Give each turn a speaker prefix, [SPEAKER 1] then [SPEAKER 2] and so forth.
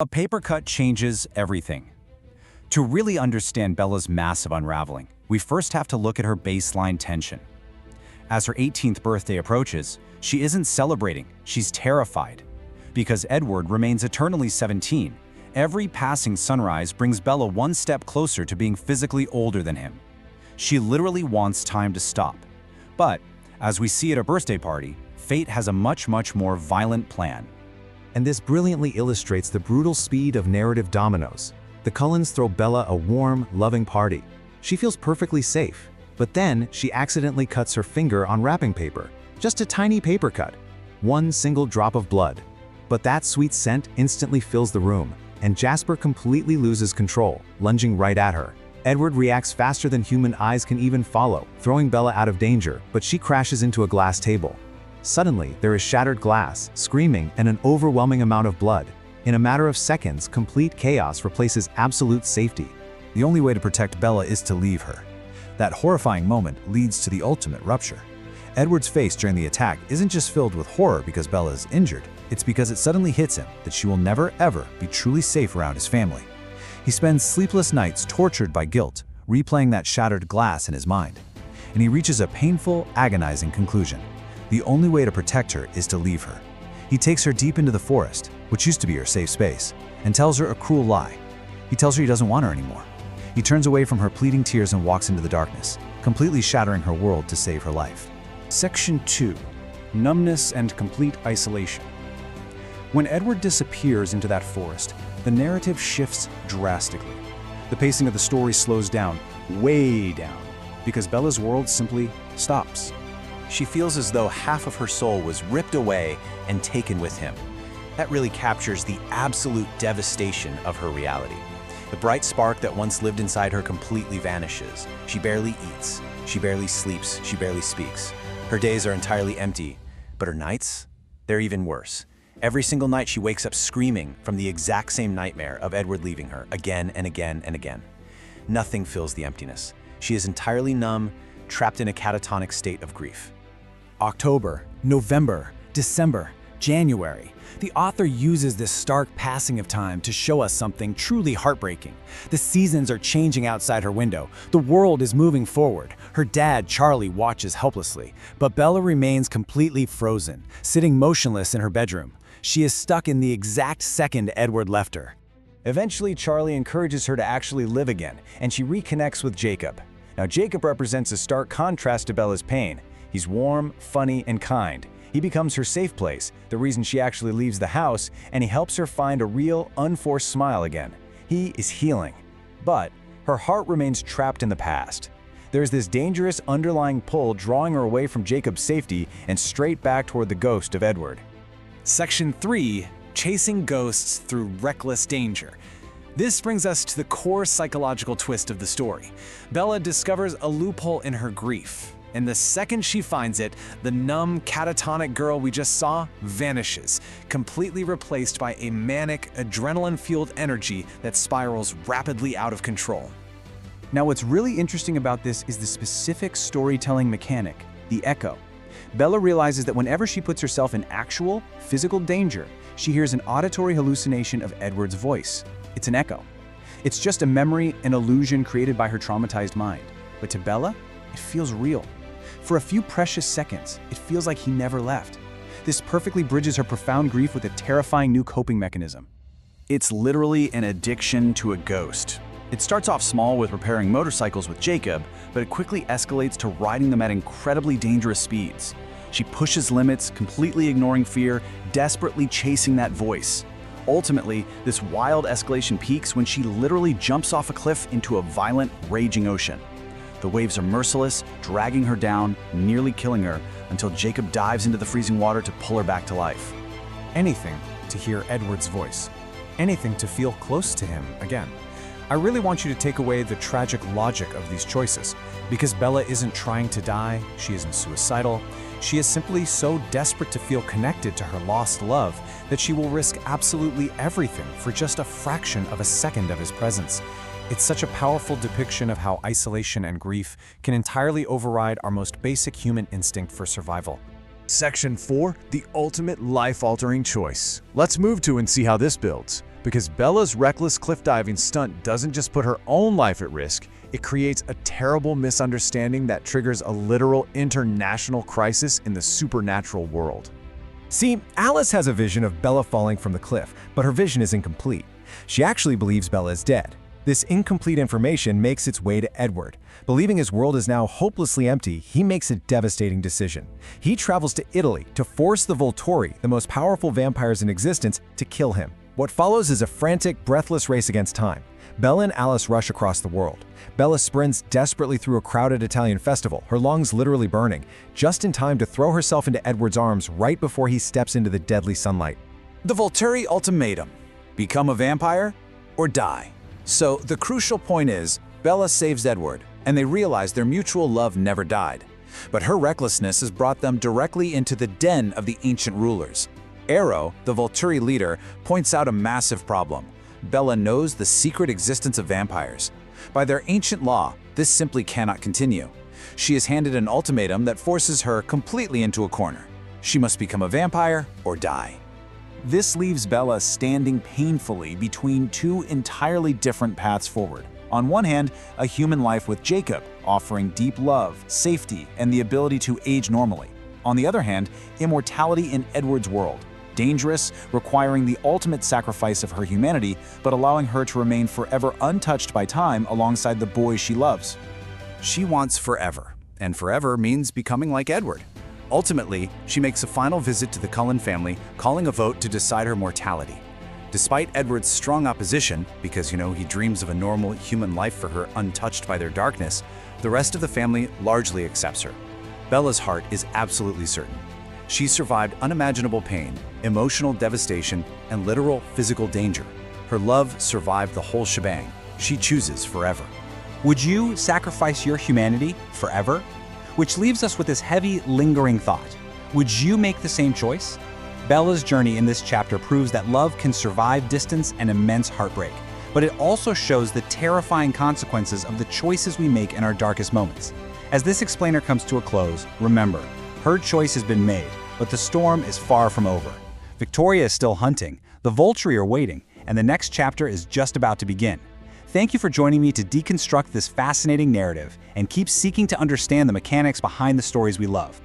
[SPEAKER 1] A paper cut changes everything. To really understand Bella's massive unraveling, we first have to look at her baseline tension. As her 18th birthday approaches, she isn't celebrating, she's terrified. Because Edward remains eternally 17, every passing sunrise brings Bella one step closer to being physically older than him. She literally wants time to stop. But, as we see at a birthday party, fate has a much more violent plan.
[SPEAKER 2] And this brilliantly illustrates the brutal speed of narrative dominoes. The Cullens throw Bella a warm, loving party. She feels perfectly safe, but then she accidentally cuts her finger on wrapping paper. Just a tiny paper cut. One single drop of blood. But that sweet scent instantly fills the room, and Jasper completely loses control, lunging right at her. Edward reacts faster than human eyes can even follow, throwing Bella out of danger, but she crashes into a glass table. Suddenly, there is shattered glass, screaming, and an overwhelming amount of blood. In a matter of seconds, complete chaos replaces absolute safety.
[SPEAKER 3] The only way to protect Bella is to leave her. That horrifying moment leads to the ultimate rupture. Edward's face during the attack isn't just filled with horror because Bella is injured, it's because it suddenly hits him that she will never ever be truly safe around his family. He spends sleepless nights tortured by guilt, replaying that shattered glass in his mind. And he reaches a painful, agonizing conclusion. The only way to protect her is to leave her. He takes her deep into the forest, which used to be her safe space, and tells her a cruel lie. He tells her he doesn't want her anymore. He turns away from her pleading tears and walks into the darkness, completely shattering her world to save her life.
[SPEAKER 1] Section 2. Numbness and complete isolation. When Edward disappears into that forest, the narrative shifts drastically. The pacing of the story slows down, way down, because Bella's world simply stops. She feels as though half of her soul was ripped away and taken with him. That really captures the absolute devastation of her reality. The bright spark that once lived inside her completely vanishes. She barely eats, she barely sleeps, she barely speaks. Her days are entirely empty, but her nights? They're even worse. Every single night she wakes up screaming from the exact same nightmare of Edward leaving her, again and again and again. Nothing fills the emptiness. She is entirely numb, trapped in a catatonic state of grief. October, November, December, January. The author uses this stark passing of time to show us something truly heartbreaking. The seasons are changing outside her window. The world is moving forward. Her dad, Charlie, watches helplessly, but Bella remains completely frozen, sitting motionless in her bedroom. She is stuck in the exact second Edward left her. Eventually, Charlie encourages her to actually live again, and she reconnects with Jacob. Now, Jacob represents a stark contrast to Bella's pain. He's warm, funny, and kind. He becomes her safe place, the reason she actually leaves the house, and he helps her find a real, unforced smile again. He is healing. But her heart remains trapped in the past. There's this dangerous underlying pull drawing her away from Jacob's safety and straight back toward the ghost of Edward. Section 3. Chasing ghosts through reckless danger. This brings us to the core psychological twist of the story. Bella discovers a loophole in her grief. And the second she finds it, the numb, catatonic girl we just saw vanishes, completely replaced by a manic, adrenaline-fueled energy that spirals rapidly out of control. Now, what's really interesting about this is the specific storytelling mechanic, the echo. Bella realizes that whenever she puts herself in actual, physical danger, she hears an auditory hallucination of Edward's voice. It's an echo. It's just a memory, an illusion created by her traumatized mind. But to Bella, it feels real. For a few precious seconds, it feels like he never left. This perfectly bridges her profound grief with a terrifying new coping mechanism. It's literally an addiction to a ghost. It starts off small with repairing motorcycles with Jacob, but it quickly escalates to riding them at incredibly dangerous speeds. She pushes limits, completely ignoring fear, desperately chasing that voice. Ultimately, this wild escalation peaks when she literally jumps off a cliff into a violent, raging ocean. The waves are merciless, dragging her down, nearly killing her, until Jacob dives into the freezing water to pull her back to life.
[SPEAKER 4] Anything to hear Edward's voice. Anything to feel close to him again. I really want you to take away the tragic logic of these choices, because Bella isn't trying to die, she isn't suicidal, she is simply so desperate to feel connected to her lost love that she will risk absolutely everything for just a fraction of a second of his presence. It's such a powerful depiction of how isolation and grief can entirely override our most basic human instinct for survival.
[SPEAKER 3] Section 4. The ultimate life-altering choice. Let's move to and see how this builds. Because Bella's reckless cliff diving stunt doesn't just put her own life at risk, it creates a terrible misunderstanding that triggers a literal international crisis in the supernatural world.
[SPEAKER 2] See, Alice has a vision of Bella falling from the cliff, but her vision is incomplete. She actually believes Bella is dead. This incomplete information makes its way to Edward. Believing his world is now hopelessly empty, he makes a devastating decision. He travels to Italy to force the Volturi, the most powerful vampires in existence, to kill him. What follows is a frantic, breathless race against time. Bella and Alice rush across the world. Bella sprints desperately through a crowded Italian festival, her lungs literally burning, just in time to throw herself into Edward's arms right before he steps into the deadly sunlight.
[SPEAKER 3] The Volturi ultimatum: become a vampire or die. So the crucial point is, Bella saves Edward, and they realize their mutual love never died. But her recklessness has brought them directly into the den of the ancient rulers. Ero, the Volturi leader, points out a massive problem. Bella knows the secret existence of vampires. By their ancient law, this simply cannot continue. She is handed an ultimatum that forces her completely into a corner. She must become a vampire or die. This leaves Bella standing painfully between two entirely different paths forward. On one hand, a human life with Jacob, offering deep love, safety, and the ability to age normally. On the other hand, immortality in Edward's world. Dangerous, requiring the ultimate sacrifice of her humanity, but allowing her to remain forever untouched by time alongside the boy she loves. She wants forever, and forever means becoming like Edward. Ultimately, she makes a final visit to the Cullen family, calling a vote to decide her mortality. Despite Edward's strong opposition, because he dreams of a normal human life for her untouched by their darkness, the rest of the family largely accepts her. Bella's heart is absolutely certain. She survived unimaginable pain, emotional devastation, and literal physical danger. Her love survived the whole shebang. She chooses forever.
[SPEAKER 4] Would you sacrifice your humanity forever? Which leaves us with this heavy, lingering thought. Would you make the same choice? Bella's journey in this chapter proves that love can survive distance and immense heartbreak, but it also shows the terrifying consequences of the choices we make in our darkest moments. As this explainer comes to a close, remember, her choice has been made, but the storm is far from over. Victoria is still hunting, the Volturi are waiting, and the next chapter is just about to begin. Thank you for joining me to deconstruct this fascinating narrative and keep seeking to understand the mechanics behind the stories we love.